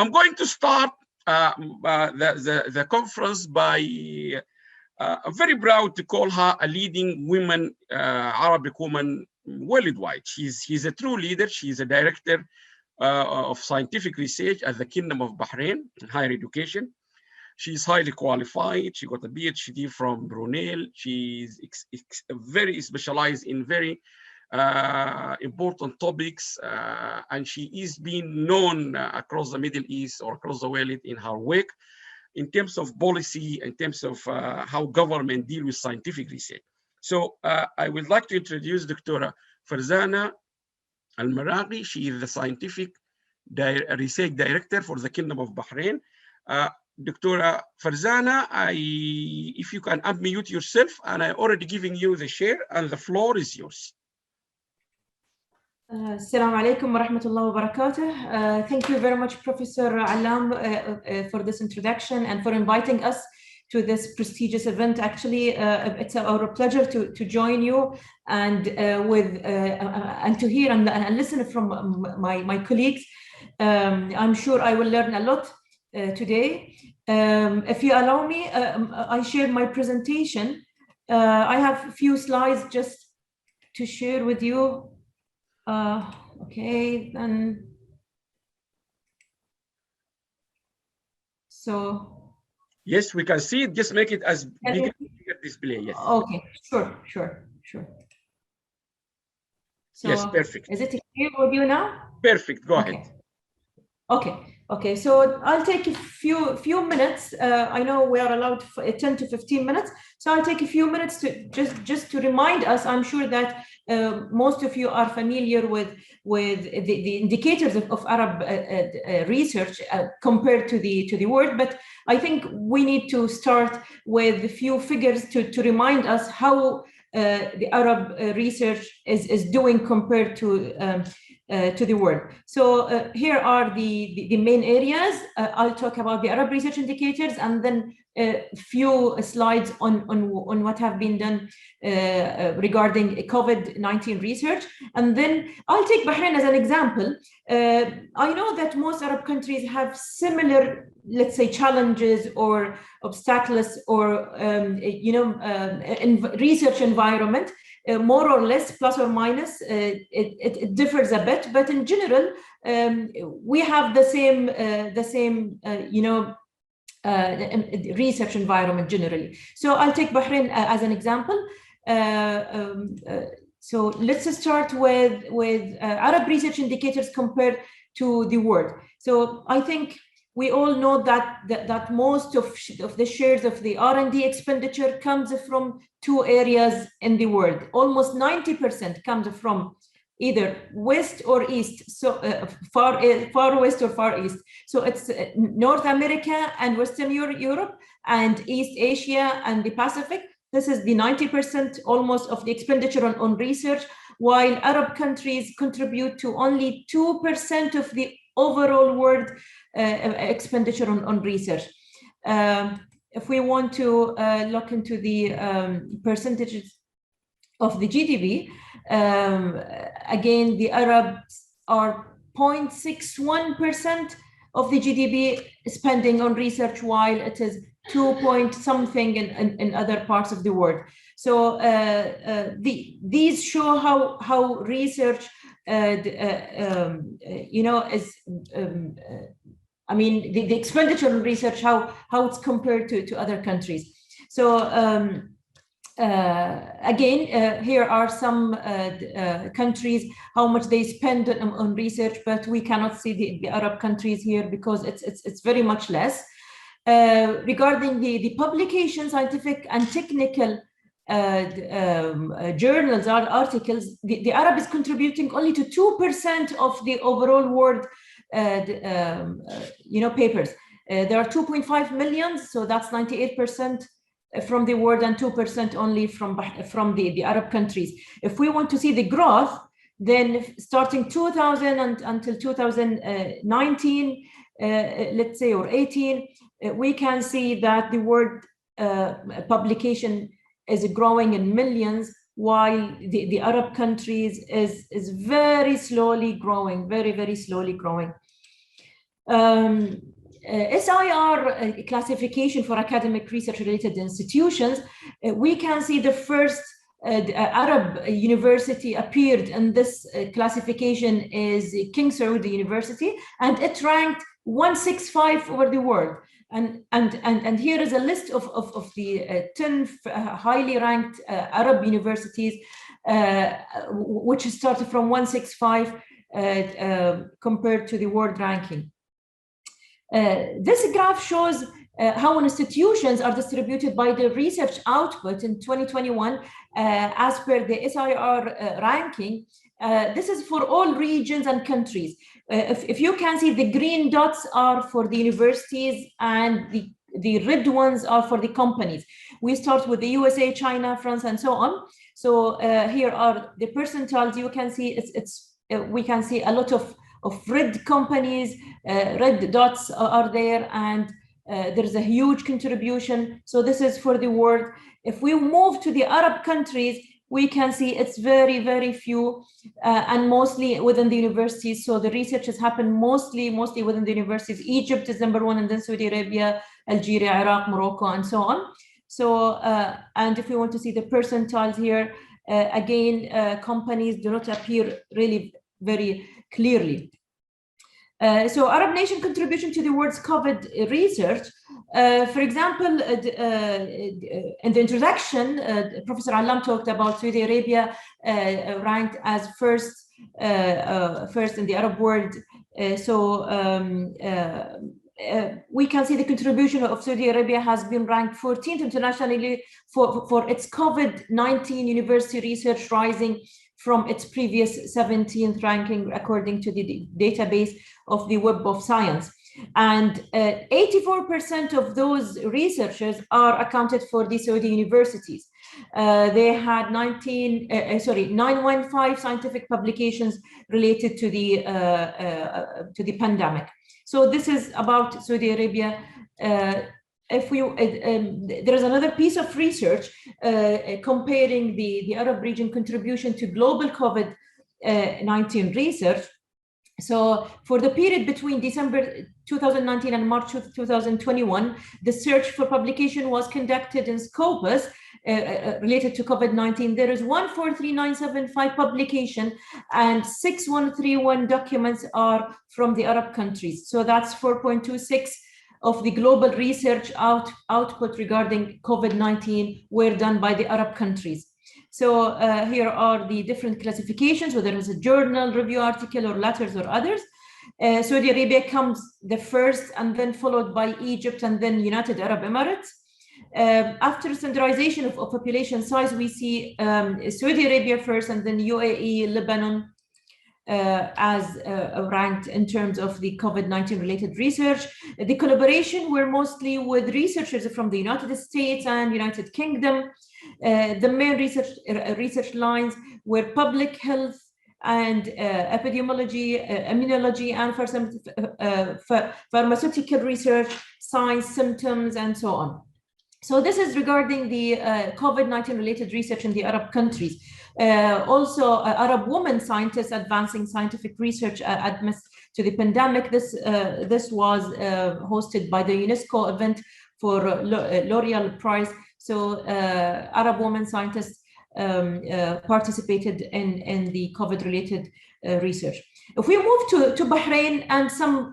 I'm going to start the conference by I'm very proud to call her a leading woman, Arabic woman worldwide. She's a true leader. She's a director of scientific research at the Kingdom of Bahrain in higher education. She's highly qualified. She got a PhD from Brunel. She's very specialized in very important topics, and she is being known across the Middle East or across the world in her work in terms of policy, in terms of how government deal with scientific research. So I would like to introduce Dr. Farzana Al-Maraghi. She is the scientific research director for the Kingdom of Bahrain. Dr. Farzana, if you can unmute yourself, and I'm already giving you the share, and the floor is yours. Assalamu alaikum wa rahmatullahi wa barakatuh. Thank you very much, Professor Alam, for this introduction and for inviting us to this prestigious event. Actually, it's our pleasure to join you and and to hear and listen from my colleagues. I'm sure I will learn a lot today. If you allow me, I share my presentation. I have a few slides just to share with you. Okay, then. So. Yes, we can see it. Just make it as bigger display. Yes. Okay, sure. So, yes, perfect. Is it clear with you now? Perfect. Go ahead. Okay. So I'll take a few minutes. I know we are allowed 10 to 15 minutes. So I'll take a few minutes to just to remind us. I'm sure that most of you are familiar with the indicators of Arab research compared to the world, but I think we need to start with a few figures to remind us how the Arab research is doing compared to the world. So here are the main areas. I'll talk about the Arab research indicators and then a few slides on what have been done regarding COVID-19 research. And then I'll take Bahrain as an example. I know that most Arab countries have similar, let's say, challenges or obstacles or research environment. More or less, plus or minus, it differs a bit, but in general, we have the same research environment generally. So I'll take Bahrain as an example. So let's start with Arab research indicators compared to the world. So I think we all know that most of the shares of the R&D expenditure comes from two areas in the world. Almost 90% comes from either west or east, so far west or far east. So it's North America and Western Europe and East Asia and the Pacific. This is the 90% almost of the expenditure on research, while Arab countries contribute to only 2% of the overall world expenditure on research. If we want to look into the percentages of the GDP, again, the Arabs are 0.61% of the GDP spending on research, while it is 2 point something in other parts of the world. So these show how research I mean, the expenditure on research, how it's compared to other countries. So again, here are some countries, how much they spend on research, but we cannot see the Arab countries here because it's very much less. Regarding the publication, scientific and technical journals or articles, the Arab is contributing only to 2% of the overall world papers. There are 2.5 million, so that's 98% from the world and 2% only from the Arab countries. If we want to see the growth, then starting 2000 until 2019, let's say, or 18, we can see that the world publication is growing in millions, while the Arab countries is very slowly growing, very slowly growing. SIR classification for academic research-related institutions, we can see the first Arab university appeared in this classification is King Saud University, and it ranked 165 over the world. And here is a list of the 10 highly ranked Arab universities, which started from 165 compared to the world ranking. This graph shows how institutions are distributed by the research output in 2021 as per the SIR ranking. This is for all regions and countries. If you can see, the green dots are for the universities and the red ones are for the companies. We start with the USA, China, France, and so on. So here are the percentiles. You can see we can see a lot of red companies, red dots are there, and there's a huge contribution. So this is for the world. If we move to the Arab countries, we can see it's very, very few and mostly within the universities. So the research has happened mostly within the universities. Egypt is number one, and then Saudi Arabia, Algeria, Iraq, Morocco, and so on. So, and if we want to see the percentiles here, again, companies do not appear really very clearly. So Arab nation contribution to the world's COVID research. For example, in the introduction, Professor Alam talked about Saudi Arabia ranked as first in the Arab world. We can see the contribution of Saudi Arabia has been ranked 14th internationally for its COVID-19 university research, rising from its previous 17th ranking according to the database of the Web of Science. And 84% of those researchers are accounted for the Saudi universities. They had 915 scientific publications related to the pandemic. So this is about Saudi Arabia. If we, there is another piece of research comparing the Arab region contribution to global COVID-19 research. So for the period between December 2019 and March 2021, the search for publication was conducted in Scopus related to COVID-19. There is 143,975 publication and 6,131 documents are from the Arab countries. So that's 4.26 of the global research output regarding COVID-19 were done by the Arab countries. So here are the different classifications, whether it's a journal, review article, or letters, or others. Saudi Arabia comes the first, and then followed by Egypt, and then United Arab Emirates. After standardization of population size, we see Saudi Arabia first, and then UAE, Lebanon, as ranked in terms of the COVID-19 related research. The collaboration were mostly with researchers from the United States and United Kingdom. The main research lines were public health and epidemiology, immunology, and pharmaceutical research, science, symptoms, and so on. So this is regarding the COVID-19 related research in the Arab countries. Also, Arab women scientists advancing scientific research amidst to the pandemic. This was hosted by the UNESCO event for L'Oreal Prize. So Arab women scientists participated in the COVID-related research. If we move to Bahrain and some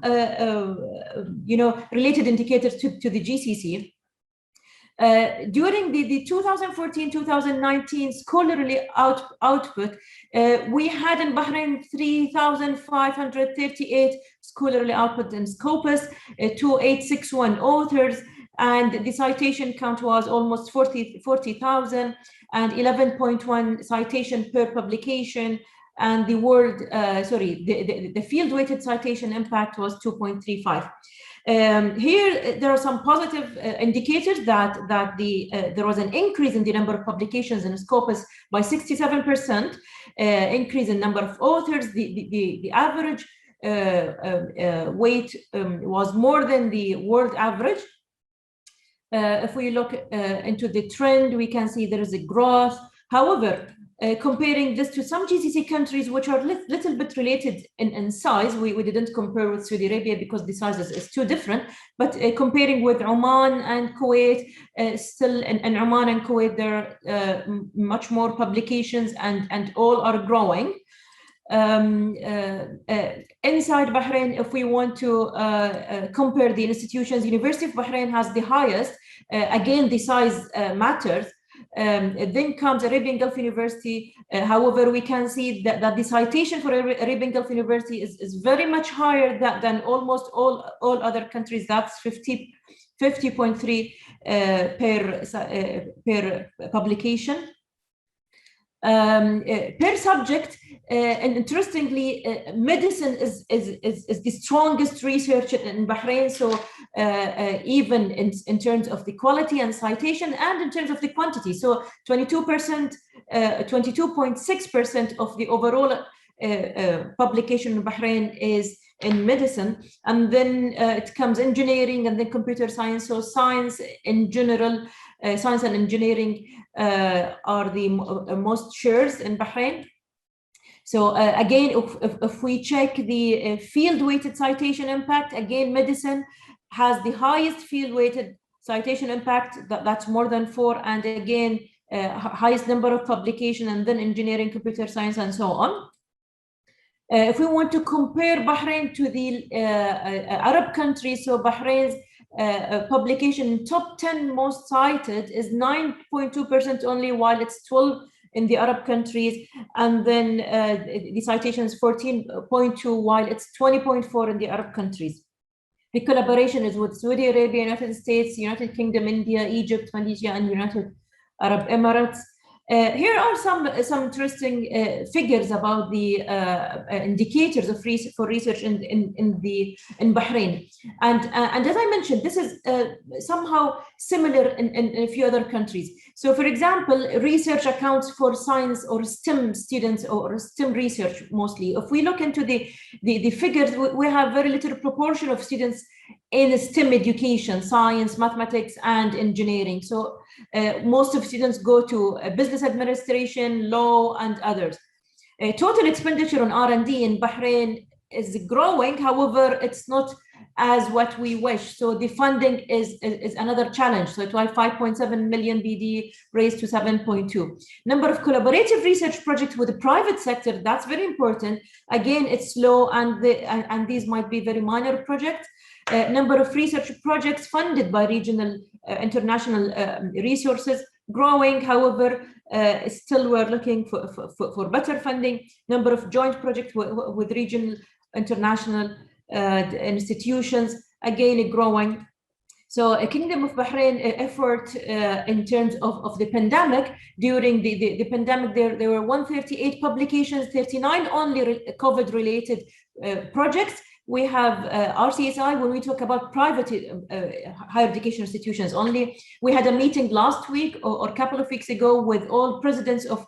related indicators to the GCC. During the 2014-2019 scholarly output, we had in Bahrain 3,538 scholarly output in Scopus, 2,861 authors, and the citation count was almost 40,000 and 11.1 citation per publication. And the world, the field-weighted citation impact was 2.35. Here, there are some positive indicators that there was an increase in the number of publications in Scopus by 67%, increase in number of authors. The average weight was more than the world average. If we look into the trend, we can see there is a growth. However, comparing this to some GCC countries which are little bit related in size. We didn't compare with Saudi Arabia because the size is too different, but comparing with Oman and Kuwait, still in Oman and Kuwait, there are much more publications and all are growing. Inside Bahrain, if we want to compare the institutions, University of Bahrain has the highest. Again, the size matters. Then comes Arabian Gulf University. However, we can see that the citation for Arabian Gulf University is very much higher than almost all other countries. That's 50.3 per publication. Per subject, and interestingly, medicine is the strongest research in Bahrain. So even in terms of the quality and citation, and in terms of the quantity. So 22.6% of the overall publication in Bahrain is in medicine, and then it comes engineering, and then computer science. So science in general, science and engineering are the most shares in Bahrain. So again, if we check the field-weighted citation impact, again, medicine has the highest field-weighted citation impact. That's more than 4, and again, highest number of publication, and then engineering, computer science, and so on. If we want to compare Bahrain to the Arab countries, so Bahrain's publication top 10 most cited is 9.2% only, while it's 12 in the Arab countries, and then the citation is 14.2, while it's 20.4 in the Arab countries. The collaboration is with Saudi Arabia, United States, United Kingdom, India, Egypt, Malaysia, and United Arab Emirates. Here are some interesting figures about the indicators of for research in Bahrain, and as I mentioned, this is somehow similar in a few other countries. So, for example, research accounts for science or STEM students or STEM research mostly. If we look into the figures, we have very little proportion of students in STEM education, science, mathematics, and engineering. So most of students go to business administration, law, and others. Total expenditure on R&D in Bahrain is growing. However, it's not as what we wish. So the funding is another challenge. So it was 5.7 million BD raised to 7.2. Number of collaborative research projects with the private sector, that's very important. Again, it's low, and these might be very minor projects. Number of research projects funded by regional international resources growing. However, still we're looking for better funding. Number of joint projects with regional international institutions, again growing. So a Kingdom of Bahrain effort in terms of the pandemic. During the pandemic, there were 138 publications, 39 only COVID related projects. We have RCSI. When we talk about private higher education institutions only, we had a meeting last week or a couple of weeks ago with all presidents of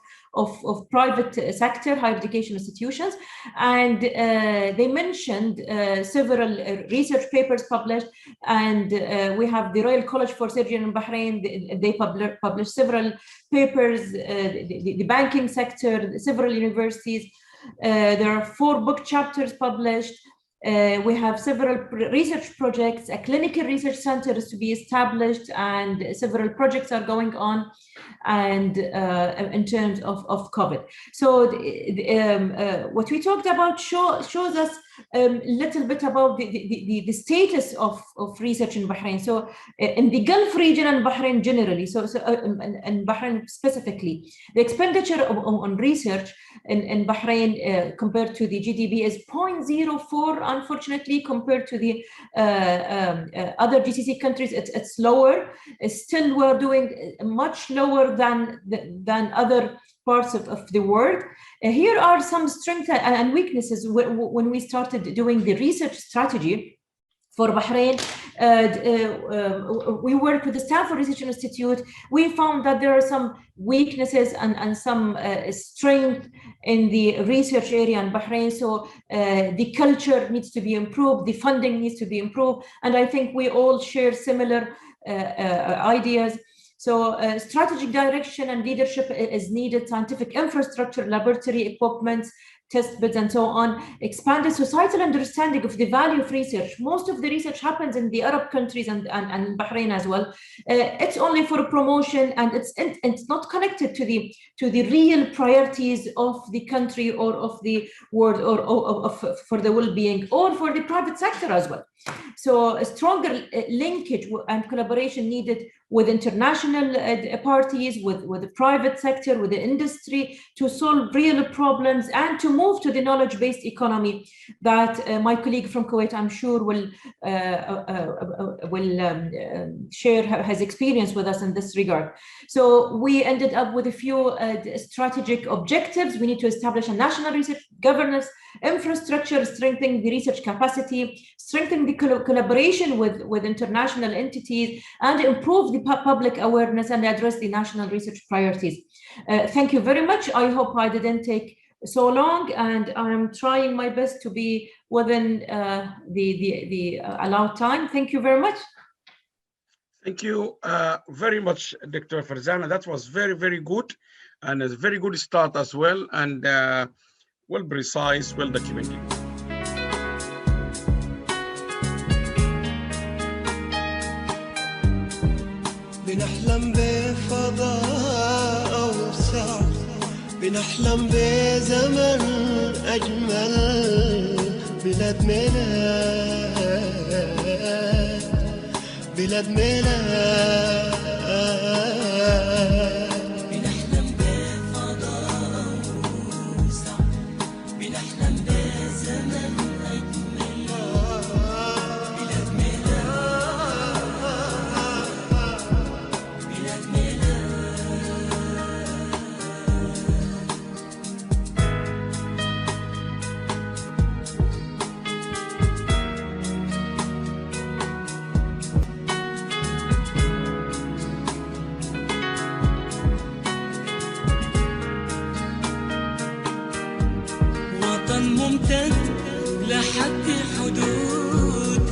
private sector higher education institutions, and they mentioned several research papers published, and we have the Royal College for Surgery in Bahrain. They published several papers, the banking sector, several universities. There are 4 book chapters published. We have several research projects. A clinical research center is to be established, and several projects are going on, and in terms of COVID. So what we talked about shows us a little bit about the status of research in Bahrain. So in the Gulf region and Bahrain generally, so in Bahrain specifically, the expenditure on research in Bahrain compared to the GDP is 0.04. Unfortunately, compared to the other GCC countries, it's lower. Still, we're doing much lower than other parts of the world. Here are some strengths and weaknesses when we started doing the research strategy for Bahrain. We work with the Stanford Research Institute. We found that there are some weaknesses and some strength in the research area in Bahrain. So the culture needs to be improved, the funding needs to be improved, and I think we all share similar ideas. So strategic direction and leadership is needed, scientific infrastructure, laboratory equipment, test beds, and so on, expanded societal understanding of the value of research. Most of the research happens in the Arab countries and Bahrain as well. It's only for promotion, and it's not connected to the real priorities of the country or of the world, or for the well-being, or for the private sector as well. So a stronger linkage and collaboration needed with international parties, with the private sector, with the industry, to solve real problems and to move to the knowledge-based economy that my colleague from Kuwait, I'm sure, will share his experience with us in this regard. So we ended up with a few strategic objectives. We need to establish a national research governance infrastructure, strengthening the research capacity, strengthening the collaboration with international entities, and improve the public awareness and address the national research priorities. Thank you very much. I hope I didn't take so long, and I'm trying my best to be within the allowed time. Thank you very much. Thank you very much, Dr. Farzana. That was very, very good, and a very good start as well, and well precise, well documented. بنحلم بفضاء أوسع، بنحلم بزمن أجمل، بلاد MENA، بلاد MENA. بنحلم بفضاء أوسع، بنحلم بزمن أجمل، بلاد MENA، بلاد MENA. وطن ممتد لحد حدود